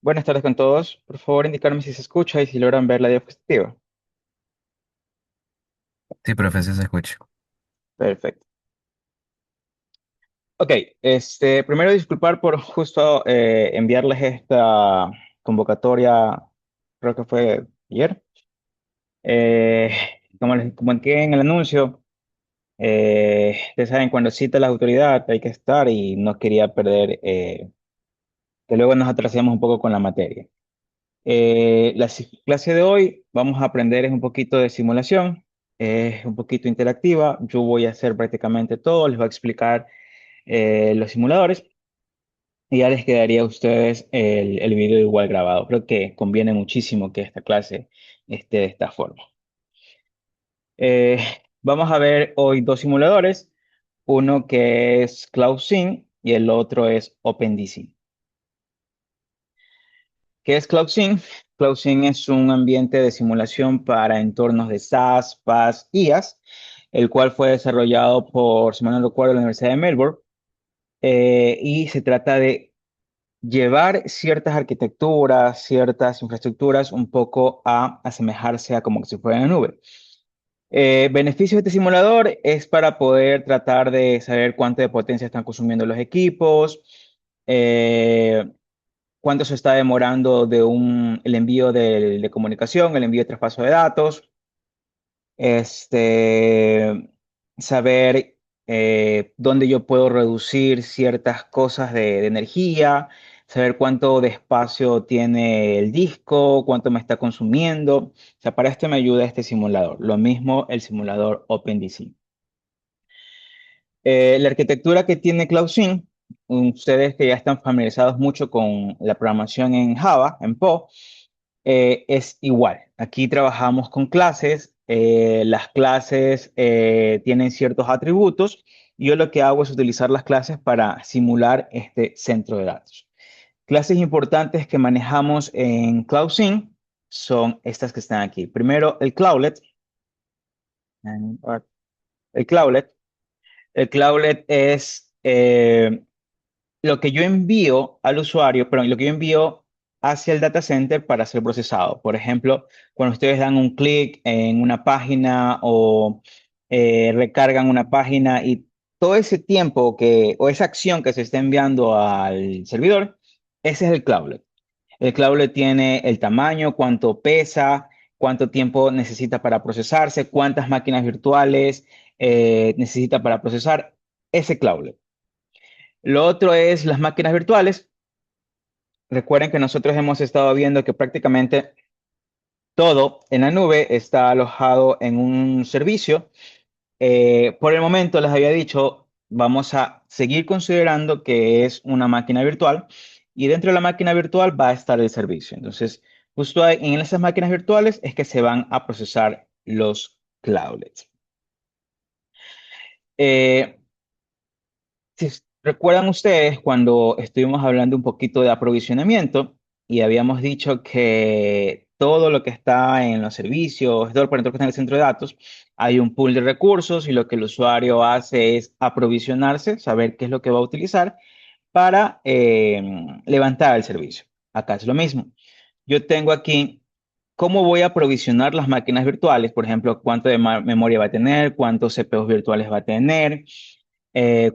Buenas tardes con todos. Por favor, indicarme si se escucha y si logran ver la diapositiva. Sí, profe, sí se escucha. Perfecto. Ok, primero disculpar por justo enviarles esta convocatoria, creo que fue ayer. Eh, como les comenté en el anuncio, ustedes saben, cuando cita la autoridad hay que estar y no quería perder, que luego nos atrasemos un poco con la materia. Clase de hoy vamos a aprender es un poquito de simulación, es un poquito interactiva. Yo voy a hacer prácticamente todo, les voy a explicar los simuladores y ya les quedaría a ustedes el video igual grabado. Creo que conviene muchísimo que esta clase esté de esta forma. Eh, Vamos a ver hoy dos simuladores, uno que es CloudSync y el otro es OpenDC. ¿Qué es CloudSync? CloudSync es un ambiente de simulación para entornos de SaaS, PaaS, IaaS, el cual fue desarrollado por, si mal no recuerdo, la Universidad de Melbourne, y se trata de llevar ciertas arquitecturas, ciertas infraestructuras un poco a asemejarse a como si fuera en la nube. Beneficios de este simulador es para poder tratar de saber cuánto de potencia están consumiendo los equipos, eh, cuánto se está demorando el envío de comunicación, el envío de traspaso de datos, este, saber dónde yo puedo reducir ciertas cosas de energía, saber cuánto de espacio tiene el disco, cuánto me está consumiendo. O sea, para esto me ayuda este simulador. Lo mismo el simulador OpenDC. La arquitectura que tiene CloudSync, ustedes que ya están familiarizados mucho con la programación en Java, en Po, es igual. Aquí trabajamos con clases. Las clases tienen ciertos atributos. Y yo lo que hago es utilizar las clases para simular este centro de datos. Clases importantes que manejamos en CloudSync son estas que están aquí. Primero, el Cloudlet. El Cloudlet. El Cloudlet es lo que yo envío al usuario, pero lo que yo envío hacia el data center para ser procesado. Por ejemplo, cuando ustedes dan un clic en una página o recargan una página y todo ese tiempo o esa acción que se está enviando al servidor, ese es el cloudlet. El cloudlet tiene el tamaño, cuánto pesa, cuánto tiempo necesita para procesarse, cuántas máquinas virtuales necesita para procesar ese cloudlet. Lo otro es las máquinas virtuales. Recuerden que nosotros hemos estado viendo que prácticamente todo en la nube está alojado en un servicio. Por el momento les había dicho, vamos a seguir considerando que es una máquina virtual y dentro de la máquina virtual va a estar el servicio. Entonces, justo en esas máquinas virtuales es que se van a procesar los cloudlets. Eh, Si recuerdan ustedes cuando estuvimos hablando un poquito de aprovisionamiento y habíamos dicho que todo lo que está en los servicios, todo por ejemplo que está en el centro de datos, hay un pool de recursos y lo que el usuario hace es aprovisionarse, saber qué es lo que va a utilizar para levantar el servicio. Acá es lo mismo. Yo tengo aquí cómo voy a aprovisionar las máquinas virtuales, por ejemplo, cuánto de memoria va a tener, cuántos CPUs virtuales va a tener,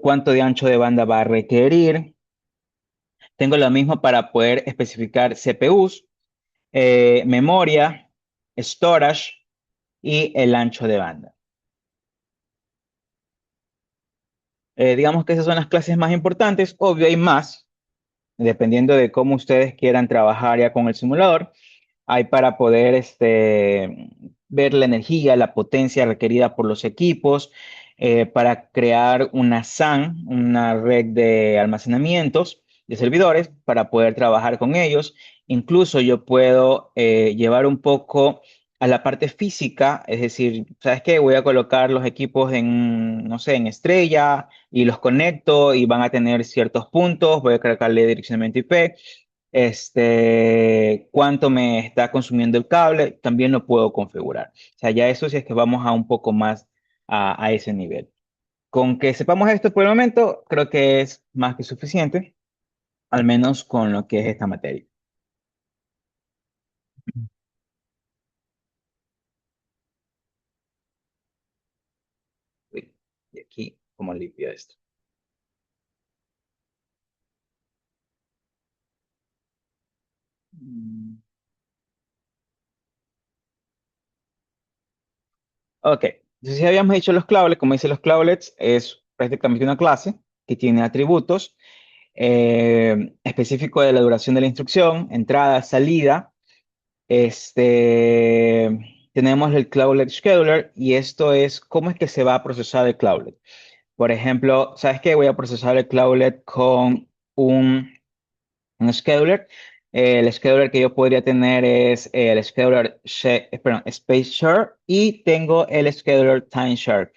cuánto de ancho de banda va a requerir. Tengo lo mismo para poder especificar CPUs, memoria, storage y el ancho de banda. Digamos que esas son las clases más importantes. Obvio, hay más, dependiendo de cómo ustedes quieran trabajar ya con el simulador. Hay para poder ver la energía, la potencia requerida por los equipos, para crear una SAN, una red de almacenamientos de servidores, para poder trabajar con ellos. Incluso yo puedo llevar un poco a la parte física, es decir, ¿sabes qué? Voy a colocar los equipos en, no sé, en estrella y los conecto y van a tener ciertos puntos, voy a colocarle direccionamiento IP, cuánto me está consumiendo el cable, también lo puedo configurar. O sea, ya eso sí es que vamos a un poco más a ese nivel. Con que sepamos esto por el momento, creo que es más que suficiente, al menos con lo que es esta materia. cómo limpio esto. Mm. Ok, entonces si habíamos dicho los cloudlets, como dice los cloudlets, es prácticamente una clase que tiene atributos específicos de la duración de la instrucción, entrada, salida. Tenemos el Cloudlet Scheduler y esto es cómo es que se va a procesar el Cloudlet. Por ejemplo, ¿sabes qué? Voy a procesar el Cloudlet con un un scheduler. El scheduler que yo podría tener es el scheduler perdón, Space Share y tengo el scheduler Time Share.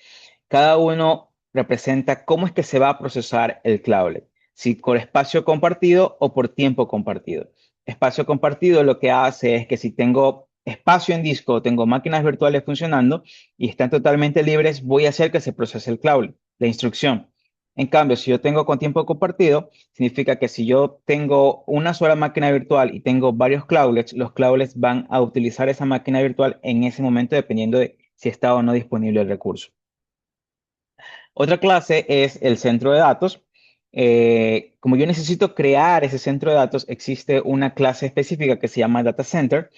Cada uno representa cómo es que se va a procesar el cloudlet, si por espacio compartido o por tiempo compartido. Espacio compartido lo que hace es que si tengo espacio en disco, tengo máquinas virtuales funcionando y están totalmente libres, voy a hacer que se procese el cloudlet, la instrucción. En cambio, si yo tengo con tiempo compartido, significa que si yo tengo una sola máquina virtual y tengo varios cloudlets, los cloudlets van a utilizar esa máquina virtual en ese momento dependiendo de si está o no disponible el recurso. Otra clase es el centro de datos. Como yo necesito crear ese centro de datos, existe una clase específica que se llama Data Center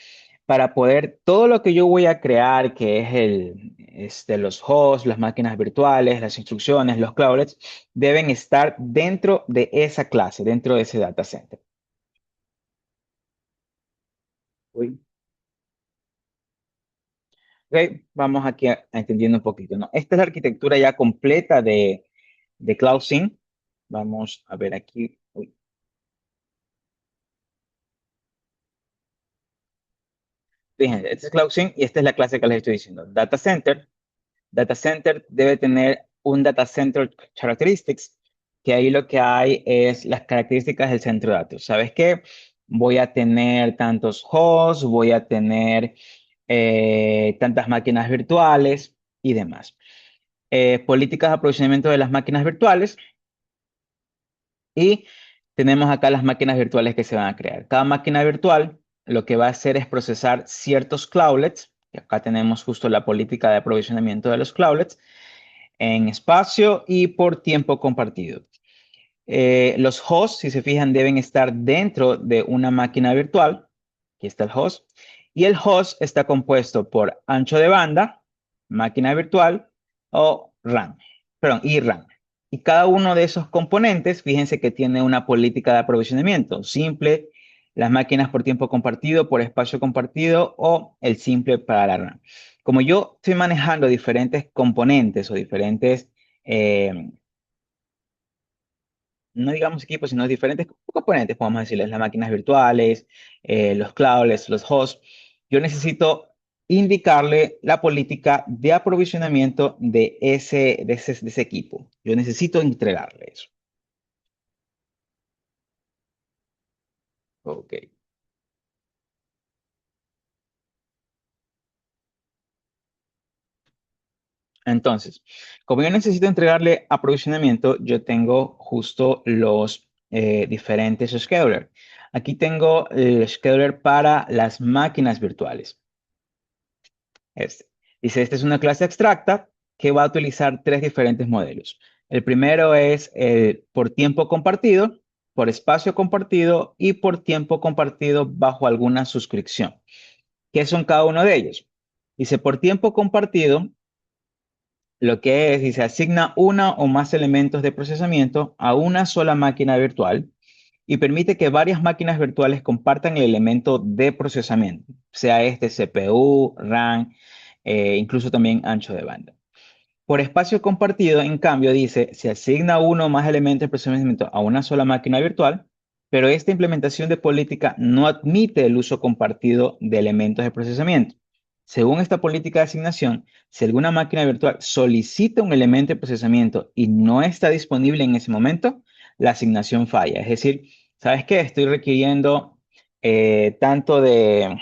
para poder todo lo que yo voy a crear, que es los hosts, las máquinas virtuales, las instrucciones, los cloudlets, deben estar dentro de esa clase, dentro de ese data center. Uy. Ok, vamos aquí a entendiendo un poquito, ¿no? Esta es la arquitectura ya completa de CloudSync. Vamos a ver aquí. Uy, fíjense, este es CloudSync y esta es la clase que les estoy diciendo. Data Center. Data Center debe tener un Data Center Characteristics, que ahí lo que hay es las características del centro de datos. ¿Sabes qué? Voy a tener tantos hosts, voy a tener tantas máquinas virtuales y demás. Políticas de aprovisionamiento de las máquinas virtuales y tenemos acá las máquinas virtuales que se van a crear. Cada máquina virtual lo que va a hacer es procesar ciertos cloudlets. Y acá tenemos justo la política de aprovisionamiento de los cloudlets en espacio y por tiempo compartido. Los hosts, si se fijan, deben estar dentro de una máquina virtual. Aquí está el host. Y el host está compuesto por ancho de banda, máquina virtual o RAM. Perdón, y RAM. Y cada uno de esos componentes, fíjense que tiene una política de aprovisionamiento. Simple, las máquinas por tiempo compartido, por espacio compartido o el simple para la RAM. Como yo estoy manejando diferentes componentes o diferentes eh, no digamos equipos, sino diferentes componentes, podemos decirles, las máquinas virtuales, los clouds, los hosts. Yo necesito indicarle la política de aprovisionamiento de ese equipo. Yo necesito entregarle eso. Ok. Entonces, como yo necesito entregarle aprovisionamiento, yo tengo justo los diferentes schedulers. Aquí tengo el scheduler para las máquinas virtuales. Este. Dice, esta es una clase abstracta que va a utilizar tres diferentes modelos. El primero es por tiempo compartido, por espacio compartido y por tiempo compartido bajo alguna suscripción. ¿Qué son cada uno de ellos? Dice, por tiempo compartido, lo que es, dice, asigna una o más elementos de procesamiento a una sola máquina virtual y permite que varias máquinas virtuales compartan el elemento de procesamiento, sea este CPU, RAM, incluso también ancho de banda. Por espacio compartido, en cambio, dice, se asigna uno o más elementos de procesamiento a una sola máquina virtual, pero esta implementación de política no admite el uso compartido de elementos de procesamiento. Según esta política de asignación, si alguna máquina virtual solicita un elemento de procesamiento y no está disponible en ese momento, la asignación falla. Es decir, ¿sabes qué? Estoy requiriendo tanto de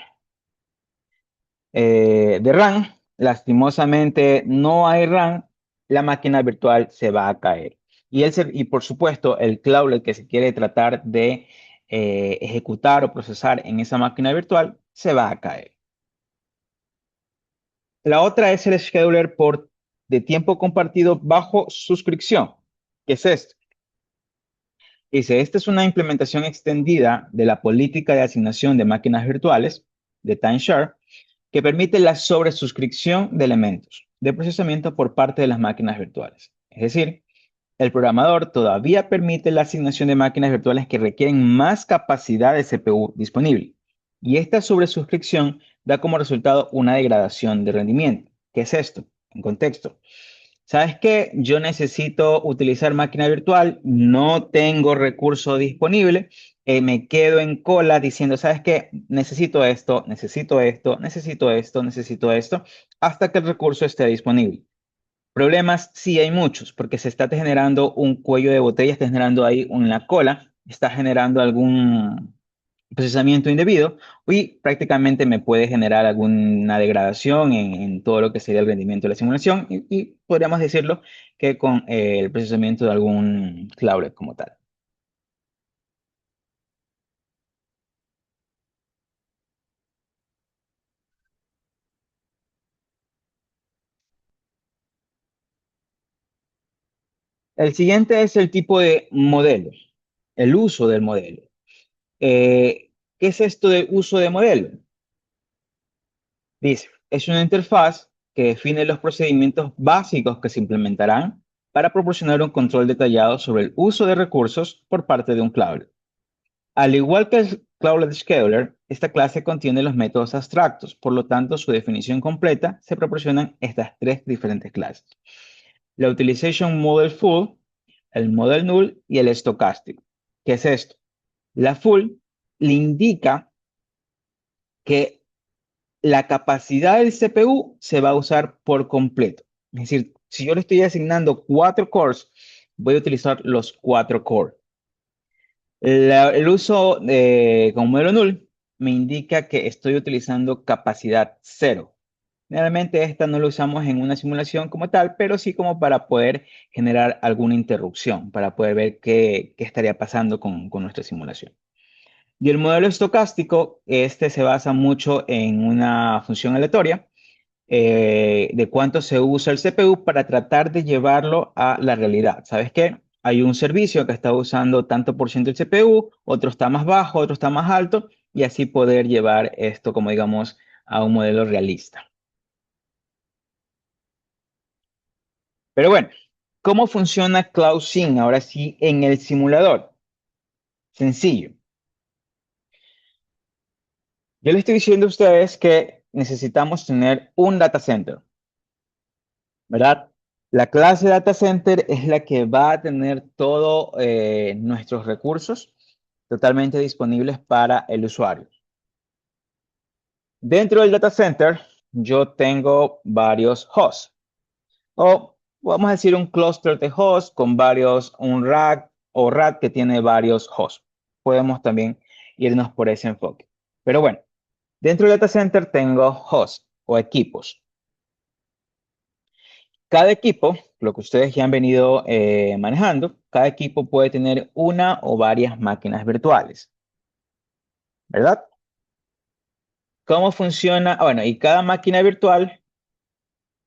RAM. Lastimosamente no hay RAM, la máquina virtual se va a caer. Y por supuesto, el cloudlet que se quiere tratar de ejecutar o procesar en esa máquina virtual se va a caer. La otra es el scheduler por de tiempo compartido bajo suscripción. ¿Qué es esto? Dice, esta es una implementación extendida de la política de asignación de máquinas virtuales, de timeshare, que permite la sobresuscripción de elementos de procesamiento por parte de las máquinas virtuales. Es decir, el programador todavía permite la asignación de máquinas virtuales que requieren más capacidad de CPU disponible. Y esta sobresuscripción da como resultado una degradación de rendimiento. ¿Qué es esto? En contexto. ¿Sabes qué? Yo necesito utilizar máquina virtual, no tengo recurso disponible, me quedo en cola diciendo, ¿sabes qué? Necesito esto, necesito esto, necesito esto, necesito esto, hasta que el recurso esté disponible. Problemas sí hay muchos, porque se está generando un cuello de botella, está generando ahí una cola, está generando algún procesamiento indebido y prácticamente me puede generar alguna degradación en todo lo que sería el rendimiento de la simulación y podríamos decirlo que con el procesamiento de algún cloudlet como tal. El siguiente es el tipo de modelo, el uso del modelo. ¿Qué es esto de uso de modelo? Dice, es una interfaz que define los procedimientos básicos que se implementarán para proporcionar un control detallado sobre el uso de recursos por parte de un cloud. Al igual que el Cloudlet Scheduler, esta clase contiene los métodos abstractos, por lo tanto, su definición completa se proporcionan estas tres diferentes clases. La Utilization Model Full, el Model Null y el Stochastic. ¿Qué es esto? La Full le indica que la capacidad del CPU se va a usar por completo. Es decir, si yo le estoy asignando 4 cores, voy a utilizar los 4 cores. El uso con modelo null me indica que estoy utilizando capacidad cero. Realmente esta no lo usamos en una simulación como tal, pero sí como para poder generar alguna interrupción, para poder ver qué estaría pasando con nuestra simulación. Y el modelo estocástico, este se basa mucho en una función aleatoria de cuánto se usa el CPU para tratar de llevarlo a la realidad. ¿Sabes qué? Hay un servicio que está usando tanto por ciento el CPU, otro está más bajo, otro está más alto, y así poder llevar esto, como digamos, a un modelo realista. Pero bueno, ¿cómo funciona CloudSync ahora sí en el simulador? Sencillo. Yo le estoy diciendo a ustedes que necesitamos tener un data center, ¿verdad? La clase data center es la que va a tener todos nuestros recursos totalmente disponibles para el usuario. Dentro del data center, yo tengo varios hosts, o vamos a decir un clúster de hosts con varios, un rack o rack que tiene varios hosts. Podemos también irnos por ese enfoque. Pero bueno, dentro del data center tengo hosts o equipos. Cada equipo, lo que ustedes ya han venido manejando, cada equipo puede tener una o varias máquinas virtuales, ¿verdad? ¿Cómo funciona? Bueno, y cada máquina virtual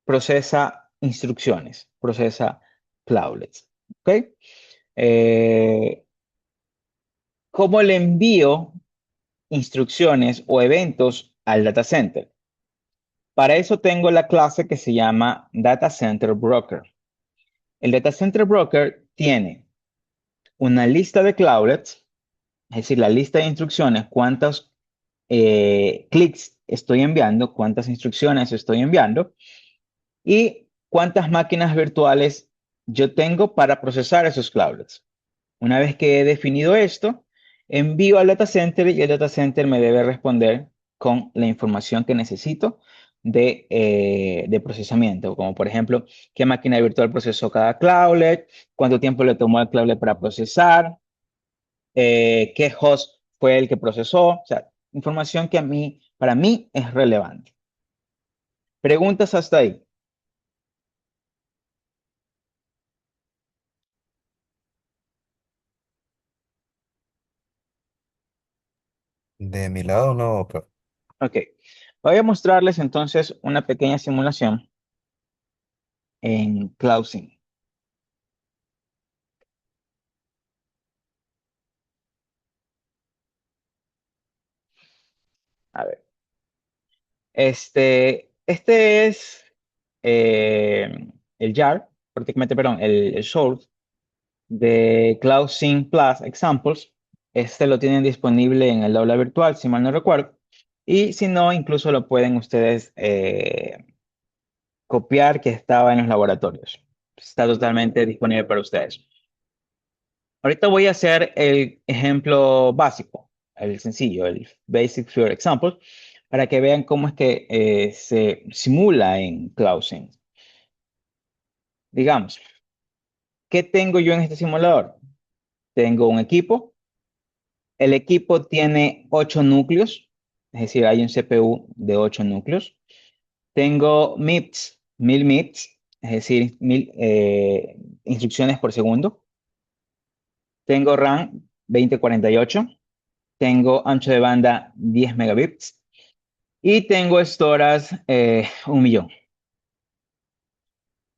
procesa instrucciones, procesa cloudlets, ¿ok? Eh, ¿Cómo le envío instrucciones o eventos al data center? Para eso tengo la clase que se llama Data Center Broker. El Data Center Broker tiene una lista de cloudlets, es decir, la lista de instrucciones, cuántos clics estoy enviando, cuántas instrucciones estoy enviando y cuántas máquinas virtuales yo tengo para procesar esos cloudlets. Una vez que he definido esto, envío al data center y el data center me debe responder con la información que necesito de procesamiento, como por ejemplo, qué máquina virtual procesó cada cloudlet, cuánto tiempo le tomó al cloudlet para procesar, qué host fue el que procesó, o sea, información que para mí es relevante. Preguntas hasta ahí. De mi lado no, pero Ok. Voy a mostrarles entonces una pequeña simulación en Cloud. A ver, este es el jar, prácticamente, perdón, el source de Cloud Sync Plus Examples. Este lo tienen disponible en el aula virtual, si mal no recuerdo. Y si no, incluso lo pueden ustedes copiar que estaba en los laboratorios. Está totalmente disponible para ustedes. Ahorita voy a hacer el ejemplo básico, el sencillo, el Basic Feature Example, para que vean cómo es que se simula en CloudSync. Digamos, ¿qué tengo yo en este simulador? Tengo un equipo. El equipo tiene 8 núcleos, es decir, hay un CPU de 8 núcleos. Tengo MIPS, 1000 MIPS, es decir, 1000 instrucciones por segundo. Tengo RAM 2048. Tengo ancho de banda 10 megabits y tengo storage 1 millón.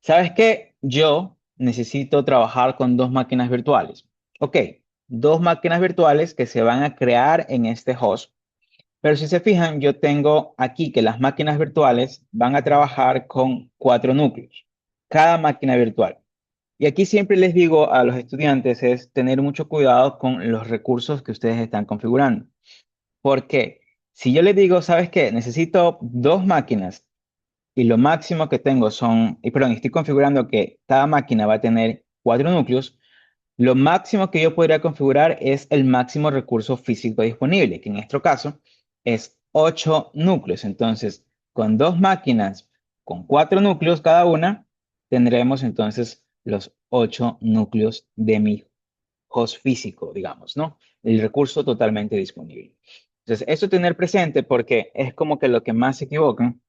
¿Sabes qué? Yo necesito trabajar con dos máquinas virtuales. Ok, dos máquinas virtuales que se van a crear en este host. Pero si se fijan, yo tengo aquí que las máquinas virtuales van a trabajar con 4 núcleos, cada máquina virtual. Y aquí siempre les digo a los estudiantes es tener mucho cuidado con los recursos que ustedes están configurando. Porque si yo les digo, ¿sabes qué? Necesito dos máquinas y lo máximo que tengo son, y perdón, estoy configurando que cada máquina va a tener 4 núcleos, lo máximo que yo podría configurar es el máximo recurso físico disponible, que en nuestro caso es 8 núcleos. Entonces, con dos máquinas con 4 núcleos cada una, tendremos entonces los 8 núcleos de mi host físico, digamos, ¿no? El recurso totalmente disponible. Entonces, eso tener presente porque es como que lo que más se equivocan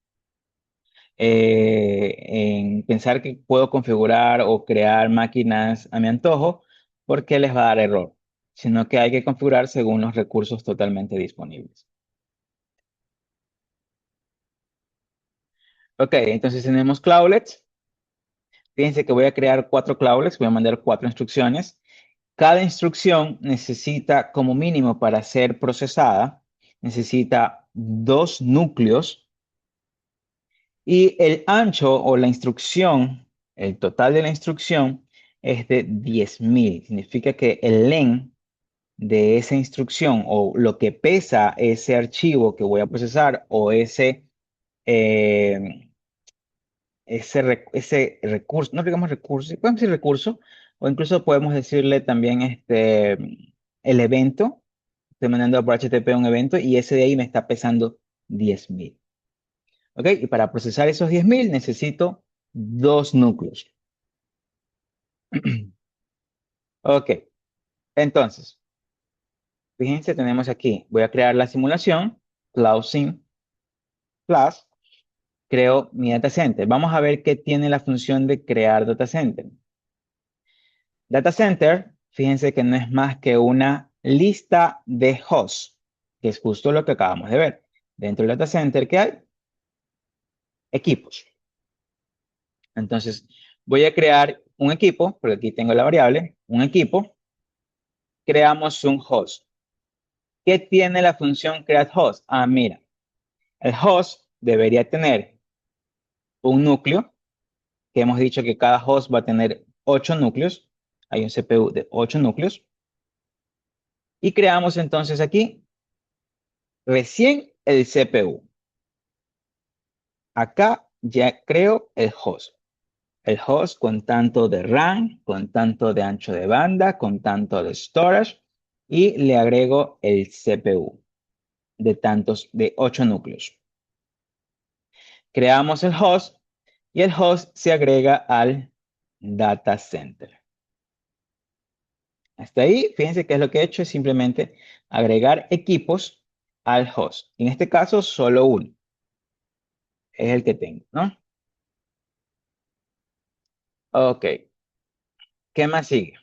en pensar que puedo configurar o crear máquinas a mi antojo porque les va a dar error, sino que hay que configurar según los recursos totalmente disponibles. Ok, entonces tenemos cloudlets. Fíjense que voy a crear 4 cloudlets, voy a mandar 4 instrucciones. Cada instrucción necesita, como mínimo para ser procesada, necesita 2 núcleos y el ancho o la instrucción, el total de la instrucción es de 10.000. Significa que el len de esa instrucción o lo que pesa ese archivo que voy a procesar o eh, ese recurso, no digamos recurso, podemos decir recurso, o incluso podemos decirle también el evento. Estoy mandando por HTTP un evento y ese de ahí me está pesando 10.000. ¿Ok? Y para procesar esos 10.000 necesito 2 núcleos. Ok, entonces, fíjense, tenemos aquí, voy a crear la simulación, CloudSync Plus, creo mi data center. Vamos a ver qué tiene la función de crear data center. Data center, fíjense que no es más que una lista de hosts, que es justo lo que acabamos de ver. Dentro del data center, ¿qué hay? Equipos. Entonces, voy a crear un equipo, porque aquí tengo la variable, un equipo, creamos un host. ¿Qué tiene la función createHost? Ah, mira, el host debería tener un núcleo, que hemos dicho que cada host va a tener 8 núcleos. Hay un CPU de 8 núcleos. Y creamos entonces aquí recién el CPU. Acá ya creo el host. El host con tanto de RAM, con tanto de ancho de banda, con tanto de storage. Y le agrego el CPU de 8 núcleos. Creamos el host y el host se agrega al data center. Hasta ahí, fíjense que es lo que he hecho, es simplemente agregar equipos al host. En este caso, solo uno es el que tengo, ¿no? Ok, ¿qué más sigue?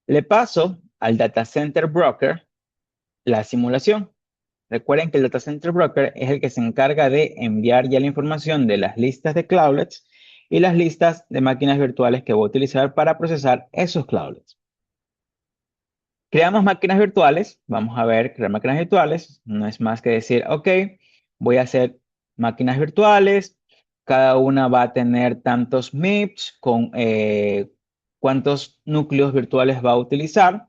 Le paso al data center broker la simulación. Recuerden que el Data Center Broker es el que se encarga de enviar ya la información de las listas de cloudlets y las listas de máquinas virtuales que voy a utilizar para procesar esos cloudlets. Creamos máquinas virtuales. Vamos a ver, crear máquinas virtuales. No es más que decir, ok, voy a hacer máquinas virtuales. Cada una va a tener tantos MIPS con cuántos núcleos virtuales va a utilizar.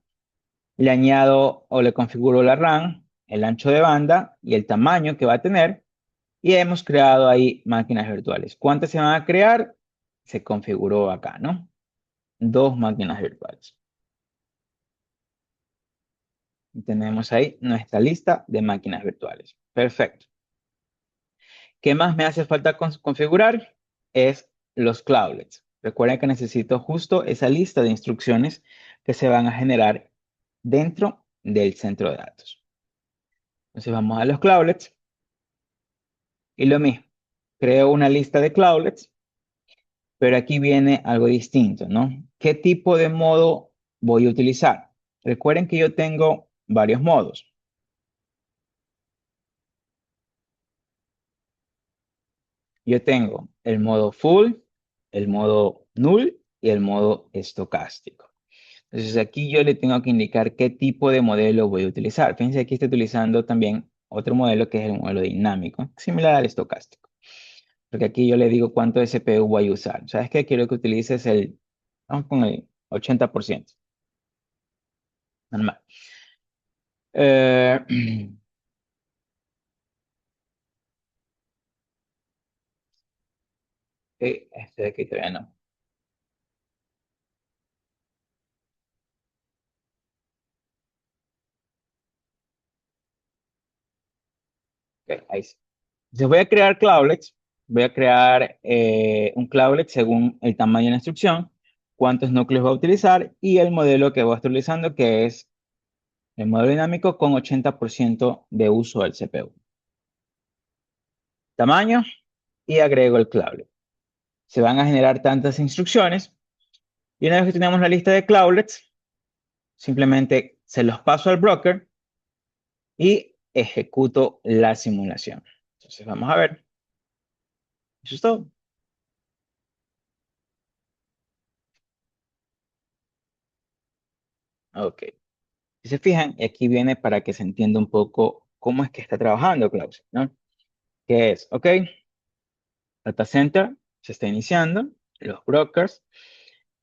Le añado o le configuro la RAM, el ancho de banda y el tamaño que va a tener. Y hemos creado ahí máquinas virtuales. ¿Cuántas se van a crear? Se configuró acá, ¿no? Dos máquinas virtuales. Y tenemos ahí nuestra lista de máquinas virtuales. Perfecto. ¿Qué más me hace falta configurar? Es los cloudlets. Recuerden que necesito justo esa lista de instrucciones que se van a generar dentro del centro de datos. Entonces vamos a los cloudlets y lo mismo. Creo una lista de cloudlets, pero aquí viene algo distinto, ¿no? ¿Qué tipo de modo voy a utilizar? Recuerden que yo tengo varios modos. Yo tengo el modo full, el modo null y el modo estocástico. Entonces aquí yo le tengo que indicar qué tipo de modelo voy a utilizar. Fíjense, aquí estoy utilizando también otro modelo que es el modelo dinámico, similar al estocástico. Porque aquí yo le digo cuánto de CPU voy a usar. ¿Sabes qué? Quiero que utilices vamos con el 80%. Normal. Eh, este de aquí todavía no. Ok, ahí sí. Entonces voy a crear cloudlets. Voy a crear un cloudlet según el tamaño de la instrucción, cuántos núcleos va a utilizar y el modelo que voy a estar utilizando, que es el modelo dinámico con 80% de uso del CPU. Tamaño y agrego el cloudlet. Se van a generar tantas instrucciones y una vez que tenemos la lista de cloudlets, simplemente se los paso al broker y ejecuto la simulación. Entonces vamos a ver. Eso es todo. Ok. Si se fijan, y aquí viene para que se entienda un poco cómo es que está trabajando Claudio, ¿no? Que es, ok, data center se está iniciando, los brokers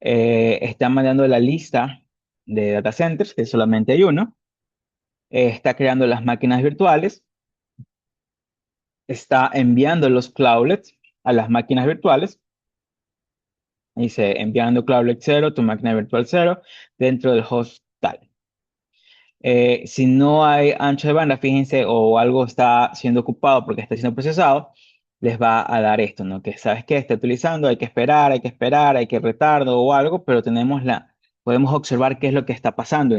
están mandando la lista de data centers, que solamente hay uno, está creando las máquinas virtuales, está enviando los cloudlets a las máquinas virtuales, dice enviando cloudlet 0, tu máquina virtual 0, dentro del host tal. Si no hay ancho de banda, fíjense, o algo está siendo ocupado porque está siendo procesado, les va a dar esto, ¿no? Que sabes que está utilizando, hay que esperar, hay que esperar, hay que retardo o algo, pero podemos observar qué es lo que está pasando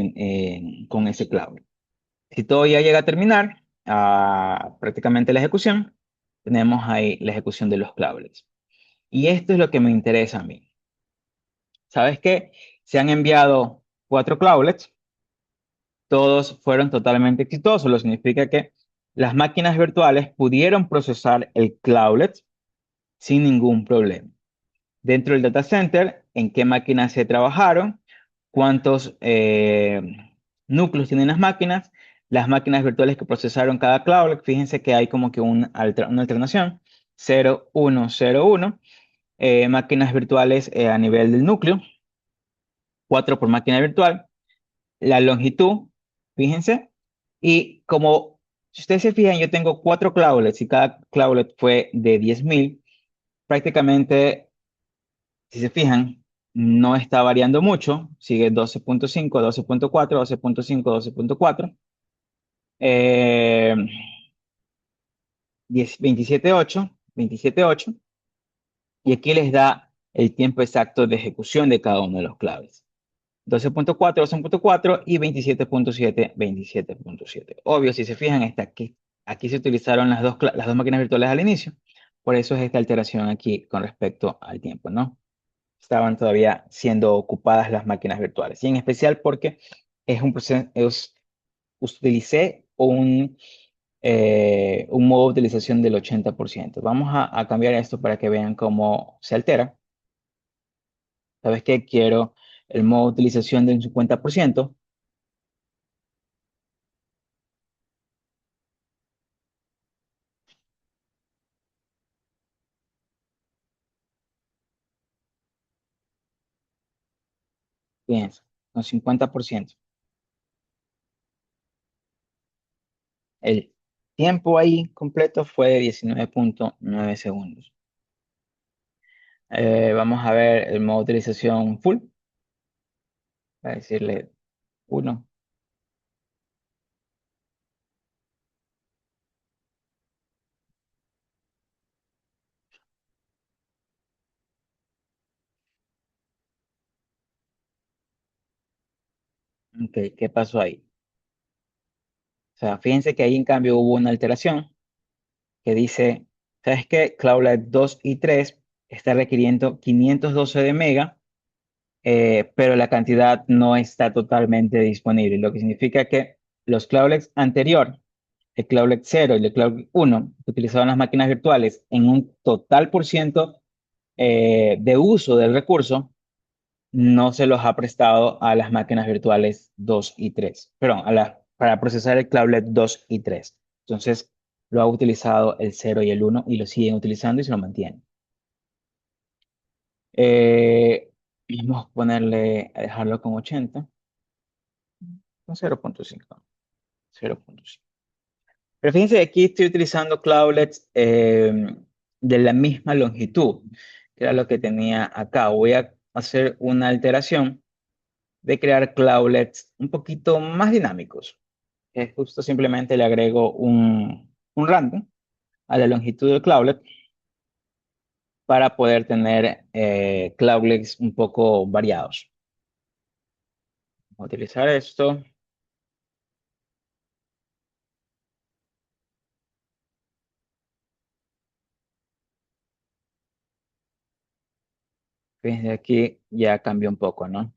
con ese cloud. Si todo ya llega a terminar, prácticamente la ejecución, tenemos ahí la ejecución de los cloudlets. Y esto es lo que me interesa a mí. ¿Sabes qué? Se han enviado 4 cloudlets, todos fueron totalmente exitosos, lo que significa que las máquinas virtuales pudieron procesar el cloudlet sin ningún problema. Dentro del data center, ¿en qué máquinas se trabajaron? ¿Cuántos núcleos tienen las máquinas virtuales que procesaron cada cloudlet? Fíjense que hay como que una alternación, 0, 1, 0, 1. Máquinas virtuales a nivel del núcleo, 4 por máquina virtual. La longitud, fíjense, y como si ustedes se fijan, yo tengo 4 cloudlets y cada cloudlet fue de 10.000, prácticamente, si se fijan, no está variando mucho, sigue 12.5, 12.4, 12.5, 12.4, eh, 27.8, 27.8, y aquí les da el tiempo exacto de ejecución de cada uno de los claves. 12.4, 12.4 y 27.7, 27.7. Obvio, si se fijan, aquí se utilizaron las dos máquinas virtuales al inicio. Por eso es esta alteración aquí con respecto al tiempo, ¿no? Estaban todavía siendo ocupadas las máquinas virtuales. Y en especial porque es un proceso, utilicé un un modo de utilización del 80%. Vamos a cambiar esto para que vean cómo se altera. ¿Sabes qué? Quiero el modo de utilización del 50%. Fíjense, con 50%. El tiempo ahí completo fue de 19.9 segundos. Vamos a ver el modo de utilización full. Voy a decirle 1. Ok, ¿qué pasó ahí? O sea, fíjense que ahí en cambio hubo una alteración que dice, ¿sabes qué? Cloudlet 2 y 3 está requiriendo 512 de mega, pero la cantidad no está totalmente disponible, lo que significa que los cloudlets anterior, el cloudlet 0 y el cloudlet 1, que utilizaban las máquinas virtuales en un total por ciento de uso del recurso, no se los ha prestado a las máquinas virtuales 2 y 3, perdón, para procesar el cloudlet 2 y 3. Entonces, lo ha utilizado el 0 y el 1 y lo siguen utilizando y se lo mantienen. Vamos a ponerle, a dejarlo con 80, con 0.5. 0.5. Pero fíjense, aquí estoy utilizando cloudlets de la misma longitud, que era lo que tenía acá. Voy a hacer una alteración de crear cloudlets un poquito más dinámicos. Que justo simplemente le agrego un random a la longitud del cloudlet para poder tener cloudlets un poco variados. Voy a utilizar esto. Desde aquí ya cambió un poco, ¿no?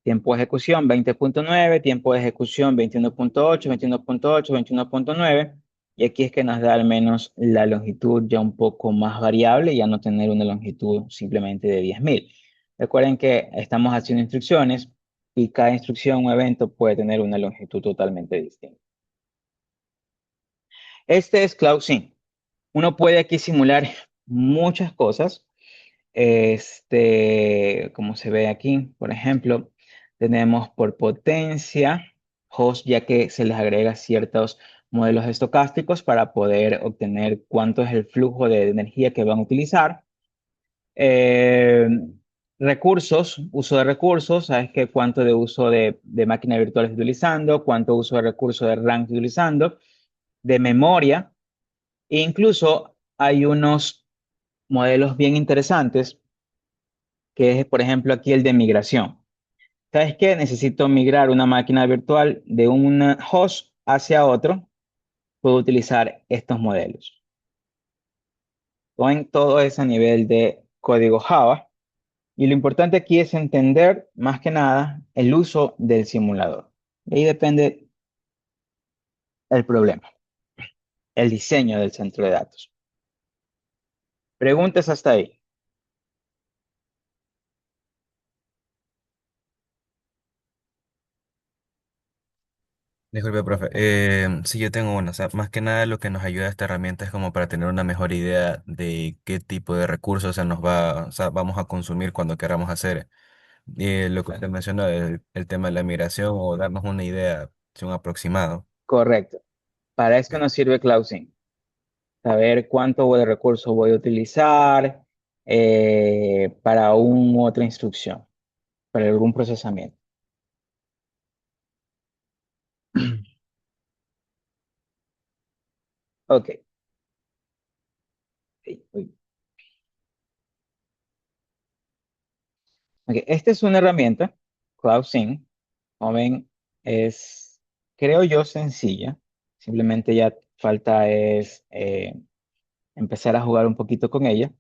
Tiempo de ejecución 20.9, tiempo de ejecución 21.8, 21.8, 21.9. Y aquí es que nos da al menos la longitud ya un poco más variable, ya no tener una longitud simplemente de 10.000. Recuerden que estamos haciendo instrucciones y cada instrucción o evento puede tener una longitud totalmente distinta. Este es CloudSync. Uno puede aquí simular muchas cosas. Como se ve aquí, por ejemplo, tenemos por potencia, host, ya que se les agrega ciertos modelos estocásticos para poder obtener cuánto es el flujo de energía que van a utilizar. Eh, Recursos, uso de recursos, sabes que cuánto de uso de máquinas virtuales estoy utilizando, cuánto uso de recursos de RAM estoy utilizando, de memoria, e incluso hay unos modelos bien interesantes que es, por ejemplo, aquí el de migración. ¿Sabes qué? Necesito migrar una máquina virtual de un host hacia otro. Puedo utilizar estos modelos. Todo es a nivel de código Java. Y lo importante aquí es entender, más que nada, el uso del simulador. De ahí depende el problema, el diseño del centro de datos. Preguntas hasta ahí. Disculpe, profe. Sí, yo tengo una. O sea, más que nada lo que nos ayuda esta herramienta es como para tener una mejor idea de qué tipo de recursos se nos va, o sea, vamos a consumir cuando queramos hacer lo que usted mencionó, el tema de la migración o darnos una idea, sí, un aproximado. Correcto. Para esto Ok. nos sirve CloudSync. Saber cuánto de recursos voy a utilizar para una otra instrucción, para algún procesamiento. Ok. Uy. Ok, esta es una herramienta, CloudSync. Como ven, es, creo yo, sencilla. Simplemente ya falta es empezar a jugar un poquito con ella.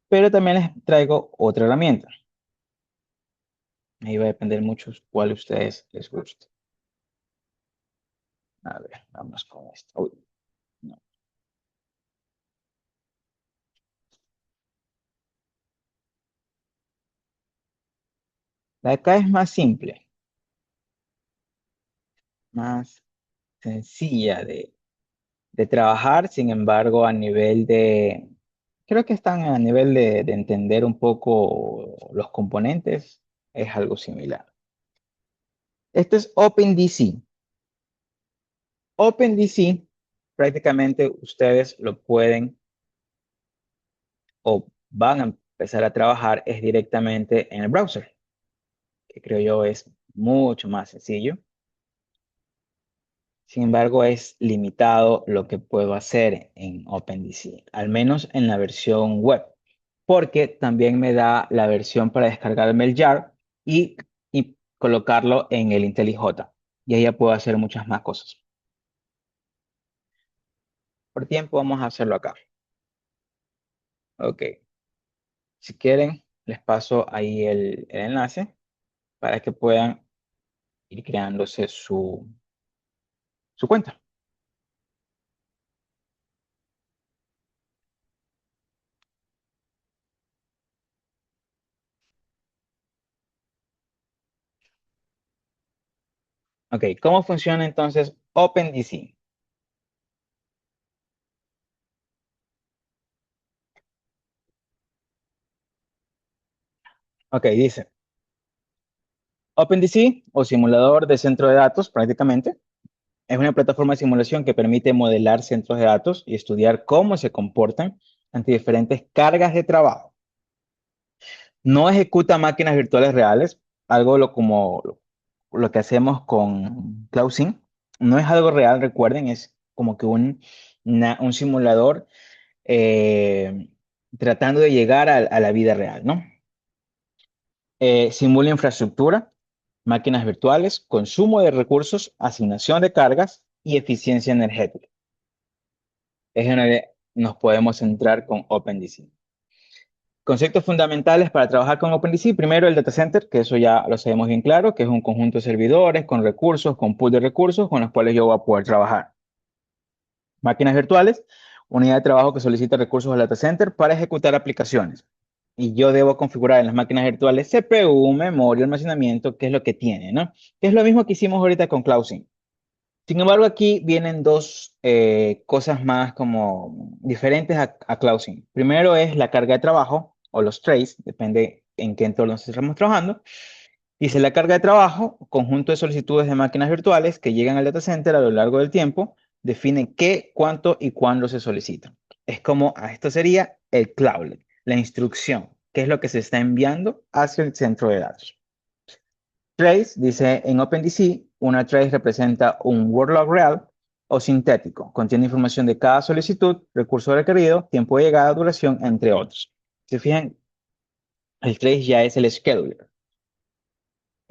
Pero también les traigo otra herramienta. Ahí va a depender mucho cuál a ustedes les guste. A ver, vamos con esto. Uy, no. La de acá es más simple, más sencilla de trabajar, sin embargo, a nivel creo que están a nivel de entender un poco los componentes, es algo similar. Esto es OpenDC. OpenDC, prácticamente ustedes lo pueden o van a empezar a trabajar es directamente en el browser, que creo yo es mucho más sencillo. Sin embargo, es limitado lo que puedo hacer en OpenDC, al menos en la versión web, porque también me da la versión para descargarme el jar y colocarlo en el IntelliJ. Y ahí ya puedo hacer muchas más cosas. Por tiempo, vamos a hacerlo acá. Ok. Si quieren, les paso ahí el enlace para que puedan ir creándose su cuenta. Ok, ¿cómo funciona entonces OpenDC? Ok, dice OpenDC o simulador de centro de datos prácticamente. Es una plataforma de simulación que permite modelar centros de datos y estudiar cómo se comportan ante diferentes cargas de trabajo. No ejecuta máquinas virtuales reales, algo como lo que hacemos con CloudSync. No es algo real, recuerden, es como que un simulador eh, tratando de llegar a la vida real, ¿no? Simula infraestructura, máquinas virtuales, consumo de recursos, asignación de cargas y eficiencia energética. Es donde nos podemos centrar con OpenDC. Conceptos fundamentales para trabajar con OpenDC. Primero, el data center, que eso ya lo sabemos bien claro, que es un conjunto de servidores con recursos, con pool de recursos con los cuales yo voy a poder trabajar. Máquinas virtuales, unidad de trabajo que solicita recursos al data center para ejecutar aplicaciones. Y yo debo configurar en las máquinas virtuales CPU, memoria, almacenamiento, que es lo que tiene, ¿no? Que es lo mismo que hicimos ahorita con CloudSync. Sin embargo, aquí vienen dos cosas más como diferentes a CloudSync. Primero es la carga de trabajo o los trays, depende en qué entorno estamos trabajando. Dice la carga de trabajo, conjunto de solicitudes de máquinas virtuales que llegan al data center a lo largo del tiempo, define qué, cuánto y cuándo se solicitan. Es como, esto sería el cloudlet, la instrucción, qué es lo que se está enviando hacia el centro de datos. Trace, dice en OpenDC, una trace representa un word log real o sintético. Contiene información de cada solicitud, recurso requerido, tiempo de llegada, duración, entre otros. Si se fijan, el trace ya es el scheduler.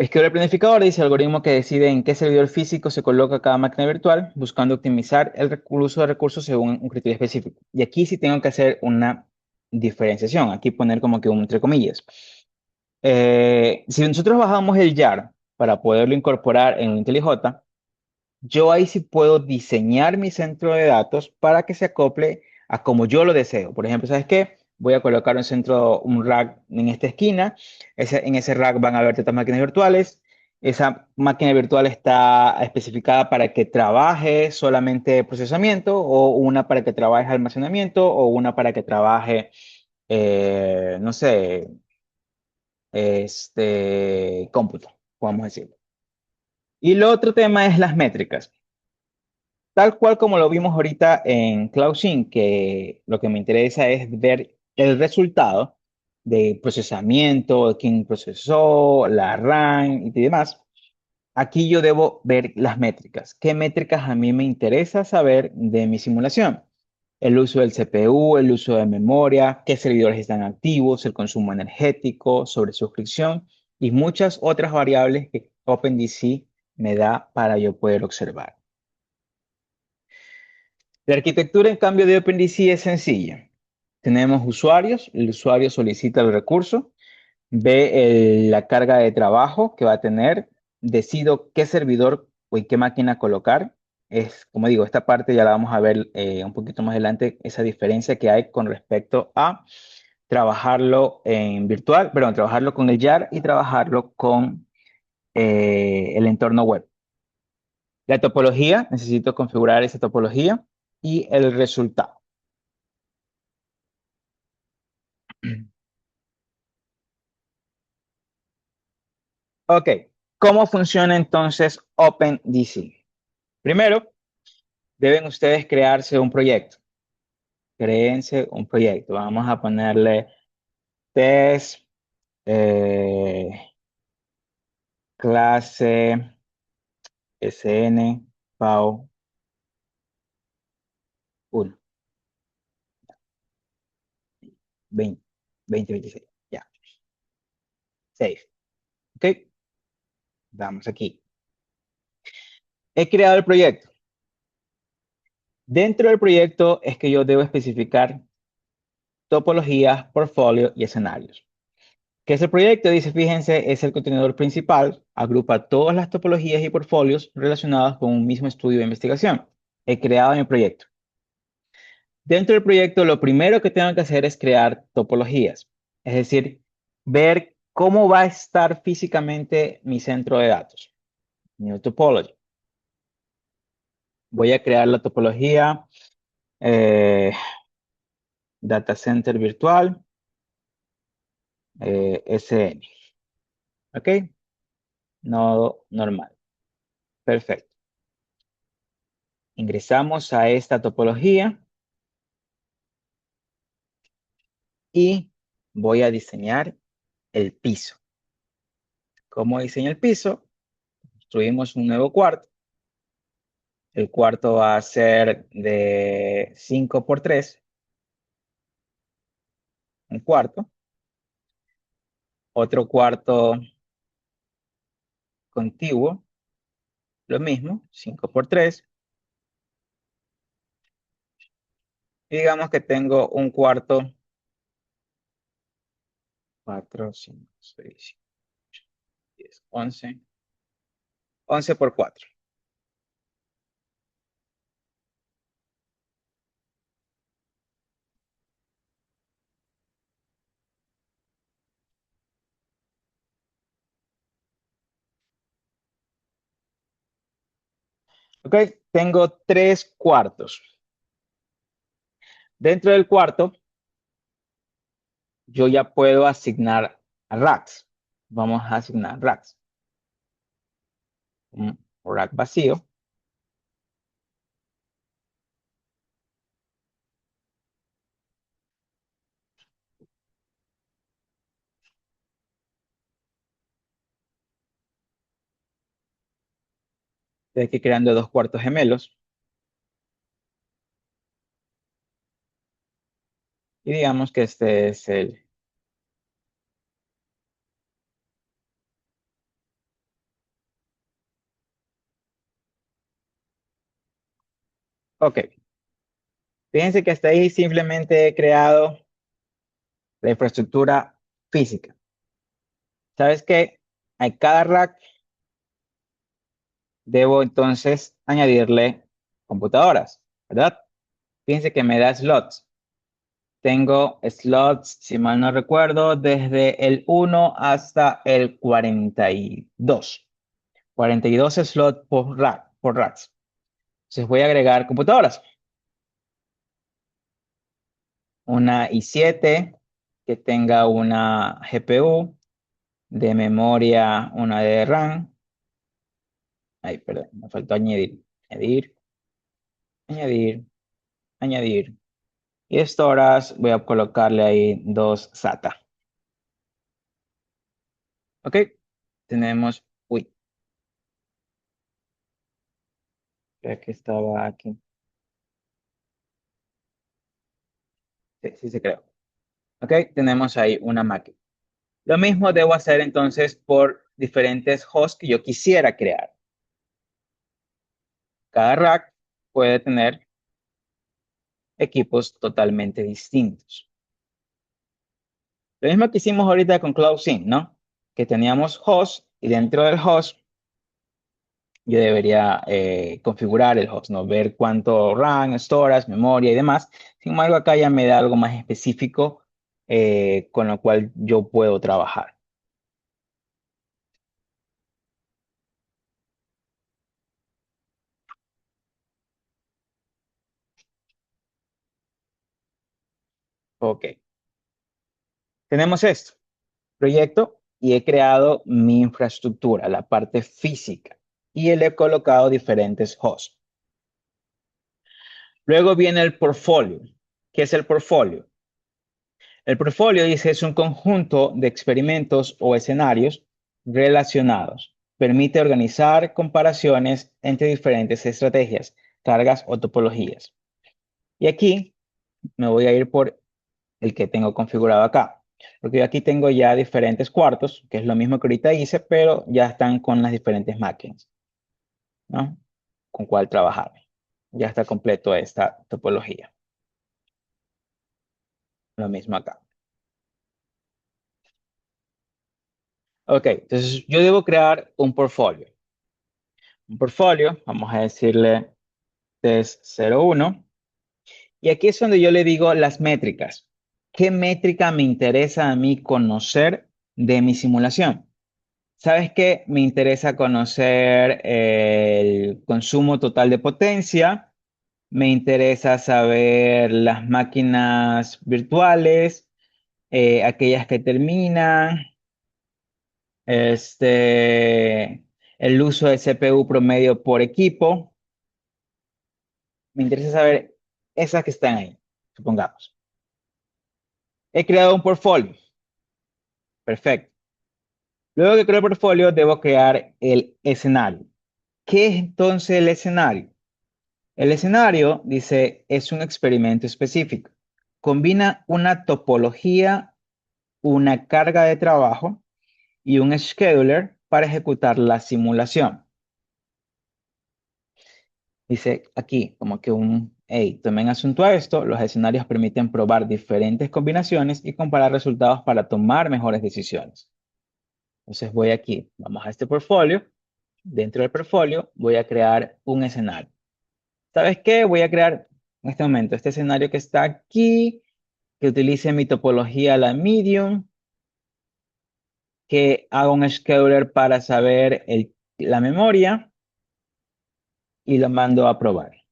Scheduler planificador dice el algoritmo que decide en qué servidor físico se coloca cada máquina virtual, buscando optimizar el uso de recursos según un criterio específico. Y aquí sí tengo que hacer una diferenciación, aquí poner como que un entre comillas. Si nosotros bajamos el YAR para poderlo incorporar en un IntelliJ, yo ahí sí puedo diseñar mi centro de datos para que se acople a como yo lo deseo. Por ejemplo, ¿sabes qué? Voy a colocar un centro, un rack en esta esquina. En ese rack van a haber tantas máquinas virtuales. Esa máquina virtual está especificada para que trabaje solamente procesamiento, o una para que trabaje almacenamiento, o una para que trabaje, no sé, cómputo, vamos a decir. Y el otro tema es las métricas. Tal cual como lo vimos ahorita en CloudSync, que lo que me interesa es ver el resultado de procesamiento, quién procesó, la RAM y demás. Aquí yo debo ver las métricas. ¿Qué métricas a mí me interesa saber de mi simulación? El uso del CPU, el uso de memoria, qué servidores están activos, el consumo energético, sobre suscripción y muchas otras variables que OpenDC me da para yo poder observar. La arquitectura, en cambio, de OpenDC es sencilla. Tenemos usuarios, el usuario solicita el recurso, ve la carga de trabajo que va a tener, decido qué servidor o en qué máquina colocar. es, como digo, esta parte ya la vamos a ver un poquito más adelante, esa diferencia que hay con respecto a trabajarlo en virtual, perdón, trabajarlo con el YAR y trabajarlo con el entorno web. La topología, necesito configurar esa topología y el resultado. Ok, ¿cómo funciona entonces OpenDC? Primero, deben ustedes crearse un proyecto. Créense un proyecto. Vamos a ponerle test, eh, clase, SN, PAO 1, 20, 2026. Ya, save. Ok, vamos aquí. He creado el proyecto. Dentro del proyecto es que yo debo especificar topologías, portfolio y escenarios. ¿Qué es el proyecto? Dice, fíjense, es el contenedor principal, agrupa todas las topologías y portfolios relacionados con un mismo estudio de investigación. He creado mi proyecto. Dentro del proyecto, lo primero que tengo que hacer es crear topologías, es decir, ver cómo va a estar físicamente mi centro de datos, New Topology. Voy a crear la topología Data Center Virtual SN. ¿Ok? Nodo normal. Perfecto. Ingresamos a esta topología y voy a diseñar el piso. ¿Cómo diseño el piso? Construimos un nuevo cuarto. El cuarto va a ser de 5 por 3, un cuarto. Otro cuarto contiguo, lo mismo, 5 por 3. Y digamos que tengo un cuarto 4, 5, 6, 10, 11, 11 por 4. Ok, tengo 3 cuartos. Dentro del cuarto, yo ya puedo asignar racks. Vamos a asignar racks. Un rack vacío. Estoy aquí creando 2 cuartos gemelos. Y digamos que este es el... Ok. Fíjense que hasta ahí simplemente he creado la infraestructura física. ¿Sabes qué? A cada rack debo entonces añadirle computadoras, ¿verdad? Fíjense que me da slots. Tengo slots, si mal no recuerdo, desde el 1 hasta el 42. 42 slots por rack, por racks. Entonces voy a agregar computadoras. Una i7 que tenga una GPU, de memoria una de RAM. Ay, perdón, me faltó añadir. Añadir, añadir, añadir. Y storage, voy a colocarle ahí 2 SATA. Ok, tenemos, uy, creo que estaba aquí. Sí, sí se creó. Ok, tenemos ahí una máquina. Lo mismo debo hacer entonces por diferentes hosts que yo quisiera crear. Cada rack puede tener equipos totalmente distintos. Lo mismo que hicimos ahorita con CloudSync, ¿no? Que teníamos host y dentro del host yo debería configurar el host, ¿no? Ver cuánto RAM, storage, memoria y demás. Sin embargo, acá ya me da algo más específico con lo cual yo puedo trabajar. Ok, tenemos esto, proyecto, y he creado mi infraestructura, la parte física, y le he colocado diferentes hosts. Luego viene el portfolio. ¿Qué es el portfolio? El portfolio, dice, es un conjunto de experimentos o escenarios relacionados. Permite organizar comparaciones entre diferentes estrategias, cargas o topologías. Y aquí me voy a ir por el que tengo configurado acá. Porque yo aquí tengo ya diferentes cuartos, que es lo mismo que ahorita hice, pero ya están con las diferentes máquinas, ¿no? Con cuál trabajar. Ya está completo esta topología. Lo mismo acá. Ok, entonces yo debo crear un portfolio. Un portfolio, vamos a decirle test 01. Y aquí es donde yo le digo las métricas. ¿Qué métrica me interesa a mí conocer de mi simulación? ¿Sabes qué? Me interesa conocer el consumo total de potencia. Me interesa saber las máquinas virtuales, aquellas que terminan, el uso de CPU promedio por equipo. Me interesa saber esas que están ahí, supongamos. He creado un portfolio. Perfecto. Luego que creo el portfolio, debo crear el escenario. ¿Qué es entonces el escenario? El escenario, dice, es un experimento específico. Combina una topología, una carga de trabajo y un scheduler para ejecutar la simulación. Dice aquí como que hey, tomen asunto a esto, los escenarios permiten probar diferentes combinaciones y comparar resultados para tomar mejores decisiones. Entonces voy aquí, vamos a este portfolio. Dentro del portfolio voy a crear un escenario. ¿Sabes qué? Voy a crear en este momento este escenario que está aquí, que utilice mi topología, la medium, que haga un scheduler para saber la memoria y lo mando a probar.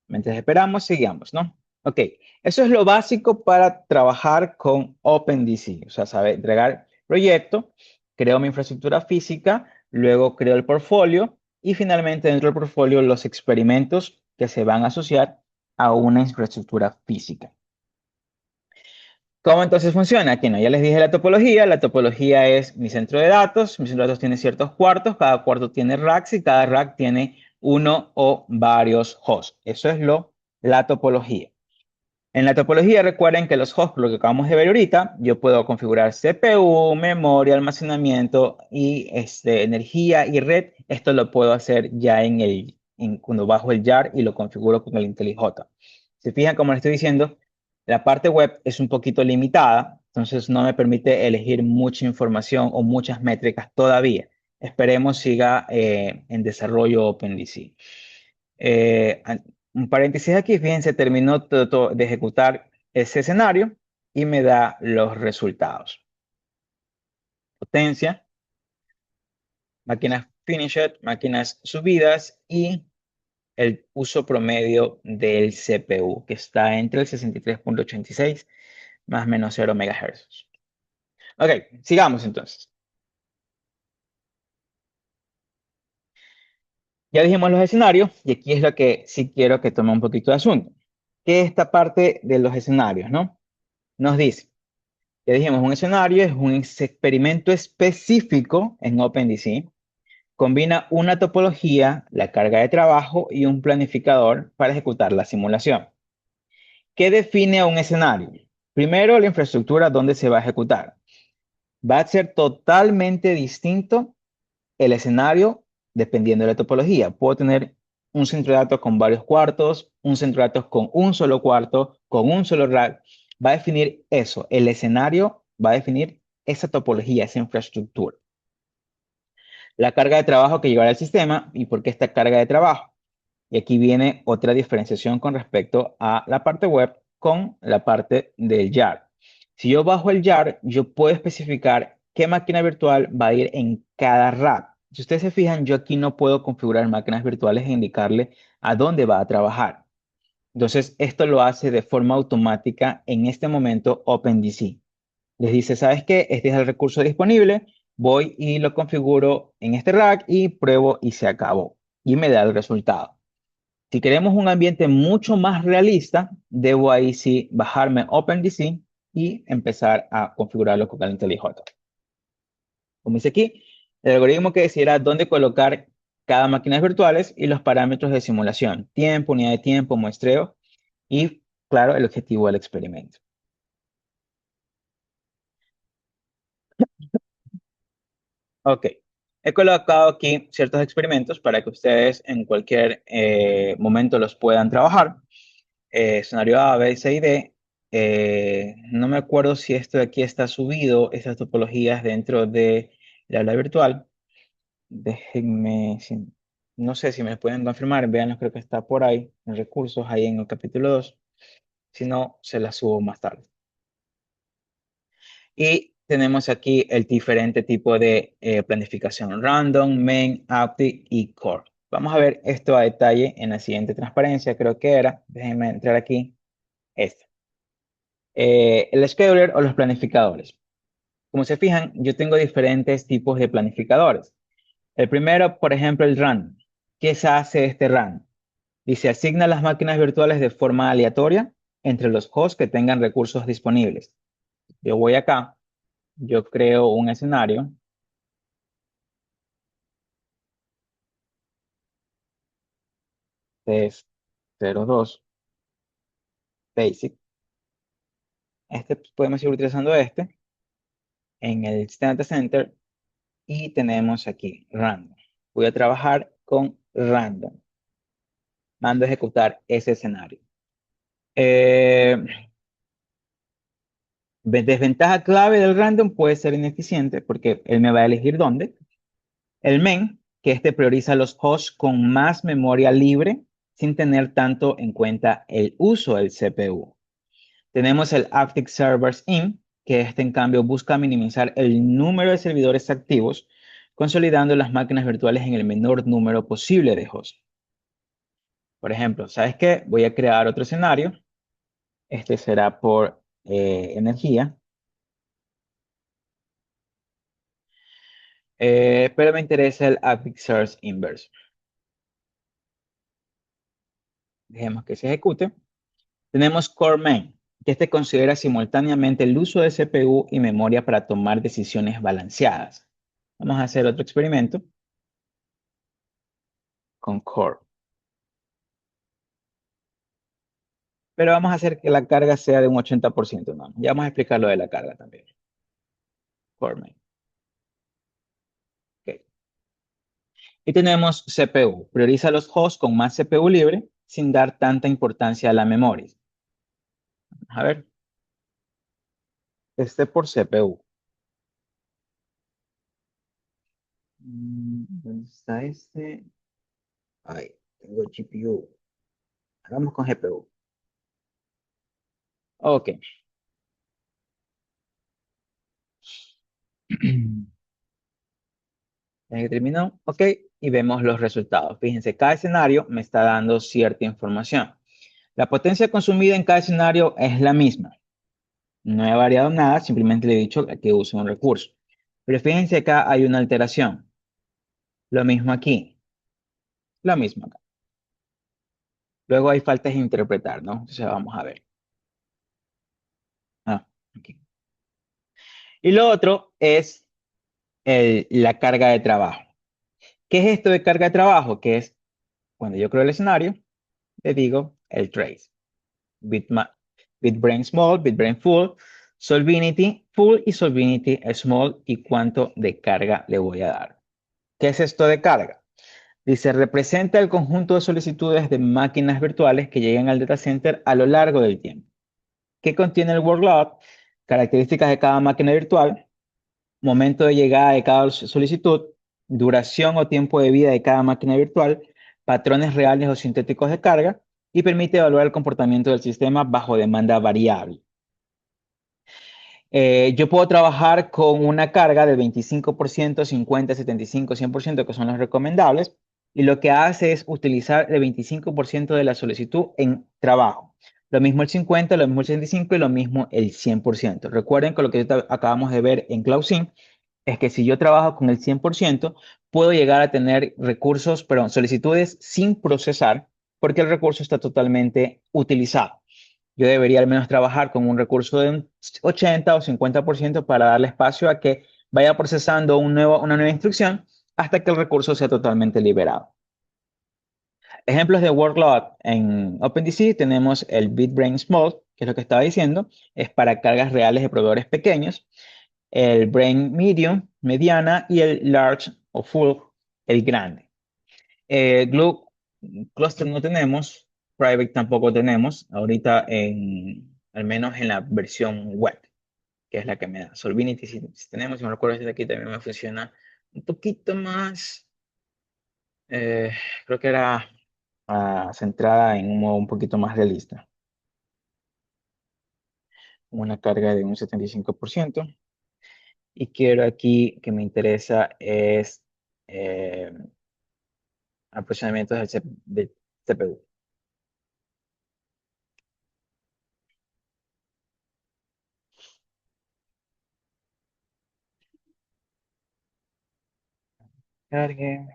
Mientras esperamos, sigamos, ¿no? Ok, eso es lo básico para trabajar con OpenDC. O sea, saber entregar proyecto, creo mi infraestructura física, luego creo el portfolio y finalmente dentro del portfolio los experimentos que se van a asociar a una infraestructura física. ¿Cómo entonces funciona? Aquí no, ya les dije la topología. La topología es mi centro de datos. Mi centro de datos tiene ciertos cuartos. Cada cuarto tiene racks y cada rack tiene uno o varios hosts. Eso es la topología. En la topología recuerden que los hosts, lo que acabamos de ver ahorita, yo puedo configurar CPU, memoria, almacenamiento y energía y red. Esto lo puedo hacer ya cuando bajo el YAR y lo configuro con el IntelliJ. Se fijan, como les estoy diciendo, la parte web es un poquito limitada, entonces no me permite elegir mucha información o muchas métricas todavía. Esperemos siga en desarrollo OpenDC. Eh, an- un paréntesis aquí, fíjense, terminó de ejecutar ese escenario y me da los resultados. Potencia, máquinas finished, máquinas subidas y el uso promedio del CPU, que está entre el 63.86 más menos 0 MHz. Ok, sigamos entonces. Ya dijimos los escenarios y aquí es lo que sí quiero que tome un poquito de asunto. ¿Qué es esta parte de los escenarios, no? Nos dice, ya dijimos, un escenario es un experimento específico en OpenDC. Combina una topología, la carga de trabajo y un planificador para ejecutar la simulación. ¿Qué define a un escenario? Primero, la infraestructura donde se va a ejecutar. Va a ser totalmente distinto el escenario dependiendo de la topología. Puedo tener un centro de datos con varios cuartos, un centro de datos con un solo cuarto, con un solo rack. Va a definir eso. El escenario va a definir esa topología, esa infraestructura. la carga de trabajo que llevará el sistema y por qué esta carga de trabajo. Y aquí viene otra diferenciación con respecto a la parte web con la parte del YAR. Si yo bajo el YAR, yo puedo especificar qué máquina virtual va a ir en cada rack. Si ustedes se fijan, yo aquí no puedo configurar máquinas virtuales e indicarle a dónde va a trabajar. Entonces, esto lo hace de forma automática en este momento OpenDC. Les dice, ¿sabes qué? Este es el recurso disponible. Voy y lo configuro en este rack y pruebo y se acabó. Y me da el resultado. Si queremos un ambiente mucho más realista, debo ahí sí bajarme OpenDC y empezar a configurarlo con el IntelliJ. Como dice aquí, el algoritmo que decidirá dónde colocar cada máquina virtuales y los parámetros de simulación, tiempo, unidad de tiempo, muestreo y, claro, el objetivo del experimento. Ok, he colocado aquí ciertos experimentos para que ustedes en cualquier momento los puedan trabajar. Escenario A, B, C y D. No me acuerdo si esto de aquí está subido, estas topologías dentro de la aula virtual. Déjenme, no sé si me pueden confirmar, vean, creo que está por ahí, en recursos, ahí en el capítulo 2. Si no, se las subo más tarde. Y tenemos aquí el diferente tipo de planificación, random, main, active y core. Vamos a ver esto a detalle en la siguiente transparencia, creo que era. Déjenme entrar aquí. Esta. El scheduler o los planificadores. Como se fijan, yo tengo diferentes tipos de planificadores. El primero, por ejemplo, el random. ¿Qué se hace este random? Dice, asigna las máquinas virtuales de forma aleatoria entre los hosts que tengan recursos disponibles. Yo voy acá, yo creo un escenario, test 02, basic. Podemos ir utilizando este en el Data Center y tenemos aquí random. Voy a trabajar con random. Mando a ejecutar ese escenario. Eh, Desventaja clave del random puede ser ineficiente porque él me va a elegir dónde. El main, que este prioriza los hosts con más memoria libre sin tener tanto en cuenta el uso del CPU. Tenemos el Active Servers In, que este en cambio busca minimizar el número de servidores activos, consolidando las máquinas virtuales en el menor número posible de hosts. Por ejemplo, ¿sabes qué? Voy a crear otro escenario. Este será por energía. Pero me interesa el Active Search Inverse. Dejemos que se ejecute. Tenemos Core Main, que este considera simultáneamente el uso de CPU y memoria para tomar decisiones balanceadas. Vamos a hacer otro experimento con Core. Pero vamos a hacer que la carga sea de un 80%, ¿no? Ya vamos a explicar lo de la carga también. Core Main. Okay. Y tenemos CPU. Prioriza los hosts con más CPU libre sin dar tanta importancia a la memoria. Vamos a ver. Este por CPU. ¿Dónde está este? Ahí, tengo GPU. Vamos con GPU. Ok. Ya que terminó. Ok. Y vemos los resultados. Fíjense, cada escenario me está dando cierta información. La potencia consumida en cada escenario es la misma. No he variado nada, simplemente le he dicho que use un recurso. Pero fíjense, acá hay una alteración. Lo mismo aquí. Lo mismo acá. Luego hay faltas de interpretar, ¿no? Entonces vamos a ver. Ah, aquí. Y lo otro es la carga de trabajo. ¿Qué es esto de carga de trabajo? Que es cuando yo creo el escenario, le digo el trace. Bitbrain small, Bitbrain full, Solvinity full y Solvinity small y cuánto de carga le voy a dar. ¿Qué es esto de carga? Dice, representa el conjunto de solicitudes de máquinas virtuales que llegan al data center a lo largo del tiempo. ¿Qué contiene el workload? Características de cada máquina virtual, momento de llegada de cada solicitud, duración o tiempo de vida de cada máquina virtual, patrones reales o sintéticos de carga y permite evaluar el comportamiento del sistema bajo demanda variable. Yo puedo trabajar con una carga del 25%, 50, 75, 100%, que son los recomendables, y lo que hace es utilizar el 25% de la solicitud en trabajo. Lo mismo el 50, lo mismo el 65 y lo mismo el 100%. Recuerden que lo que acabamos de ver en CloudSync es que si yo trabajo con el 100%, puedo llegar a tener recursos, perdón, solicitudes sin procesar porque el recurso está totalmente utilizado. Yo debería al menos trabajar con un recurso de un 80 o 50% para darle espacio a que vaya procesando una nueva instrucción hasta que el recurso sea totalmente liberado. Ejemplos de workload en OpenDC tenemos el BitBrain Small, que es lo que estaba diciendo, es para cargas reales de proveedores pequeños, el Brain Medium, mediana, y el Large o Full, el grande. Glue Cluster no tenemos, Private tampoco tenemos, ahorita al menos en la versión web, que es la que me da. Solvinity si tenemos, si me recuerdo, este de aquí también me funciona un poquito más, eh, creo que era centrada en un modo un poquito más realista. Una carga de un 75%. Y quiero aquí, que me interesa, es eh, aproximamientos del CPU. Cargue.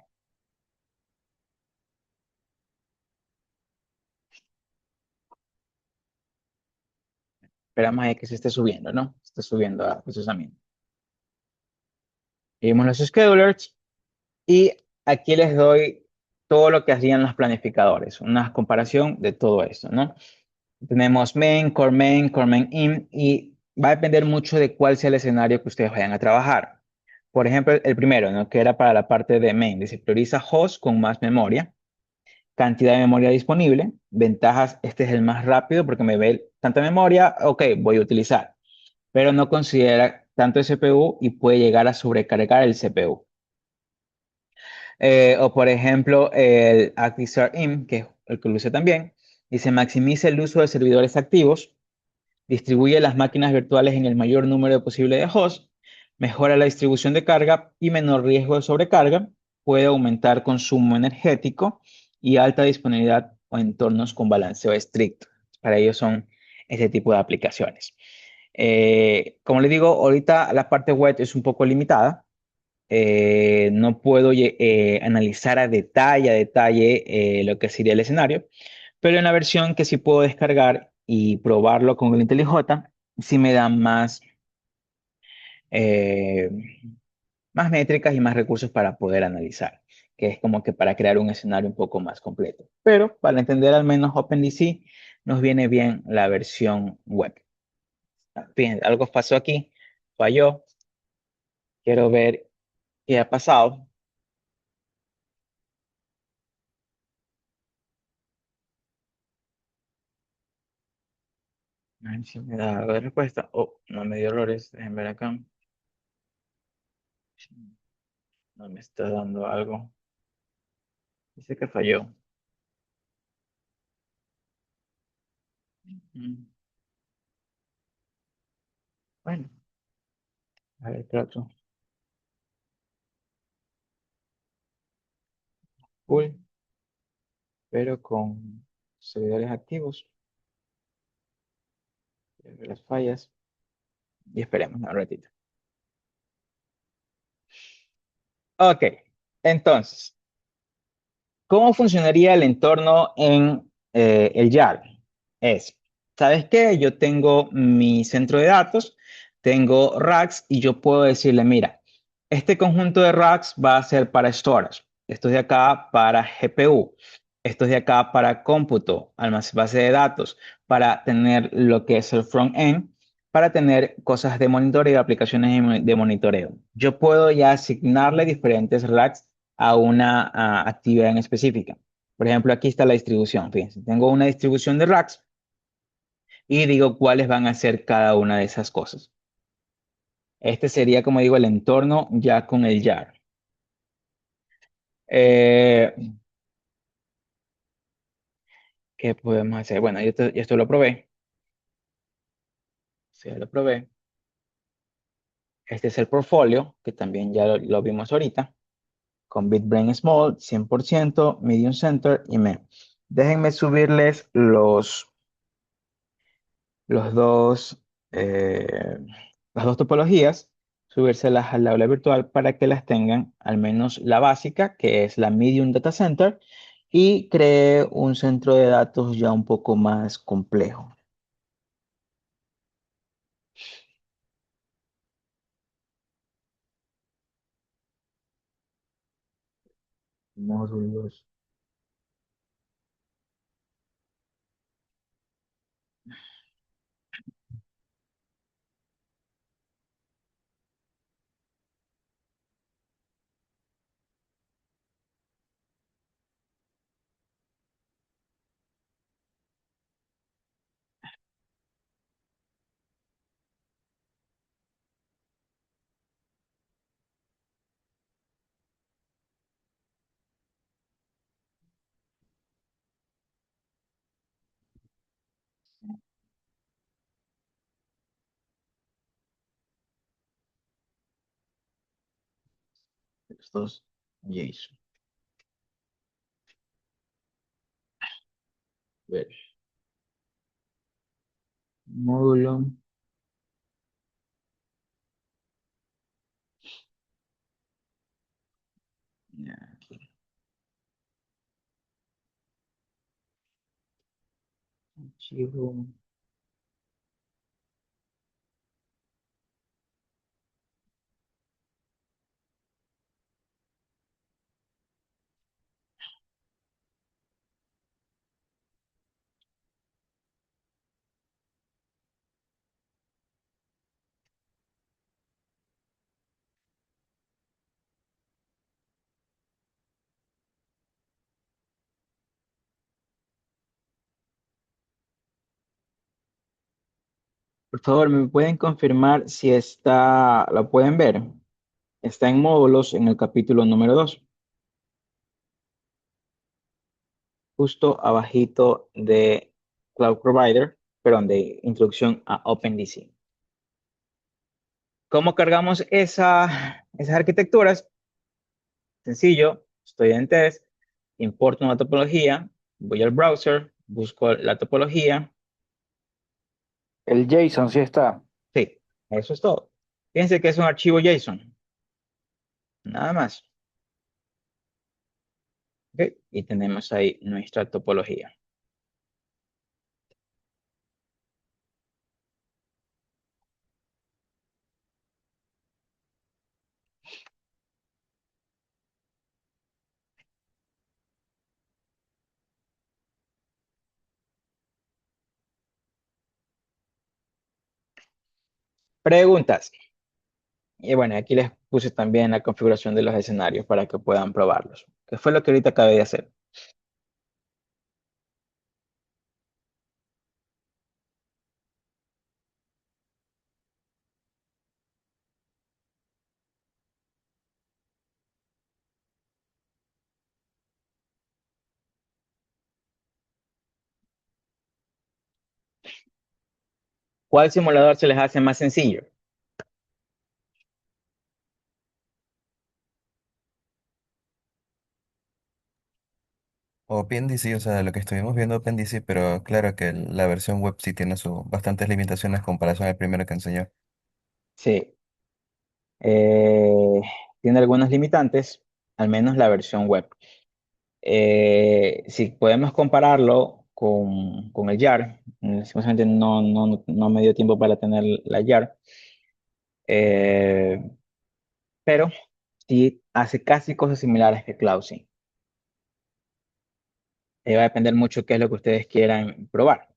Esperamos ahí que se esté subiendo, ¿no? Se está subiendo a procesamiento. Y vimos los schedulers y aquí les doy todo lo que hacían los planificadores, una comparación de todo esto, ¿no? Tenemos core main in y va a depender mucho de cuál sea el escenario que ustedes vayan a trabajar. Por ejemplo, el primero, ¿no? Que era para la parte de main, dice prioriza host con más memoria, cantidad de memoria disponible, ventajas, este es el más rápido porque me ve tanta memoria, ok, voy a utilizar, pero no considera tanto el CPU y puede llegar a sobrecargar el CPU. O por ejemplo, el ActiveServeIn, que es el que lo usa también, dice maximiza el uso de servidores activos, distribuye las máquinas virtuales en el mayor número posible de hosts, mejora la distribución de carga y menor riesgo de sobrecarga, puede aumentar consumo energético y alta disponibilidad o entornos con balanceo estricto. Para ellos son ese tipo de aplicaciones. Como les digo, ahorita la parte web es un poco limitada. No puedo analizar a detalle lo que sería el escenario, pero en la versión que sí puedo descargar y probarlo con el IntelliJ, sí me da eh, más métricas y más recursos para poder analizar, que es como que para crear un escenario un poco más completo. Pero para entender al menos OpenDC, nos viene bien la versión web. Fíjense, algo pasó aquí, falló, quiero ver qué ha pasado. A ver si me da algo de respuesta. Oh, no me dio errores. Déjenme ver acá. No me está dando algo. Dice que falló. Mm, Bueno, a ver, trato. Full, pero con servidores activos. Las fallas. Y esperemos un ratito. Ok, entonces, ¿cómo funcionaría el entorno en el YARN? Es, ¿sabes qué? Yo tengo mi centro de datos, tengo racks y yo puedo decirle, mira, este conjunto de racks va a ser para storage, esto es de acá para GPU, esto es de acá para cómputo, base de datos, para tener lo que es el front-end, para tener cosas de monitoreo, aplicaciones de monitoreo. Yo puedo ya asignarle diferentes racks a una actividad en específica. Por ejemplo, aquí está la distribución. Fíjense, tengo una distribución de racks y digo cuáles van a ser cada una de esas cosas. Este sería, como digo, el entorno ya con el YAR. Eh, ¿Qué podemos hacer? Bueno, yo esto lo probé. Sí, lo probé. Este es el portfolio, que también ya lo vimos ahorita, con BitBrain Small, 100%, Medium Center y Me. Déjenme subirles los dos, eh, las dos topologías, subírselas al aula virtual para que las tengan, al menos la básica, que es la Medium Data Center, y cree un centro de datos ya un poco más complejo. Módulos. Estos JSON. Ver. Módulo. Ya, aquí. Archivo. Por favor, ¿me pueden confirmar si está, lo pueden ver? Está en módulos en el capítulo número 2, justo abajito de Cloud Provider, perdón, de introducción a OpenDC. ¿Cómo cargamos esas arquitecturas? Sencillo, estoy en test, importo una topología, voy al browser, busco la topología. El JSON sí está. Sí, eso es todo. Fíjense que es un archivo JSON, nada más. ¿Ok? Y tenemos ahí nuestra topología. Preguntas. Y bueno, aquí les puse también la configuración de los escenarios para que puedan probarlos. ¿Qué fue lo que ahorita acabé de hacer? ¿Cuál simulador se les hace más sencillo? O OpenDC, o sea, lo que estuvimos viendo OpenDC, pero claro que la versión web sí tiene sus bastantes limitaciones en comparación al primero que enseñó. Sí, eh, tiene algunas limitantes, al menos la versión web. Si podemos compararlo con el YAR, simplemente no me dio tiempo para tener la YAR, eh, pero sí hace casi cosas similares que Cloud. Va a depender mucho qué es lo que ustedes quieran probar.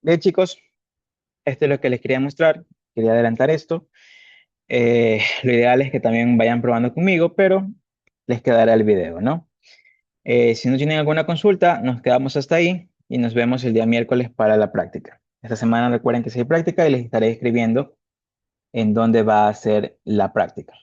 Bien, chicos, esto es lo que les quería mostrar. Quería adelantar esto. Lo ideal es que también vayan probando conmigo, pero les quedará el video, ¿no? Si no tienen alguna consulta, nos quedamos hasta ahí y nos vemos el día miércoles para la práctica. Esta semana recuerden que sí hay práctica y les estaré escribiendo en dónde va a ser la práctica.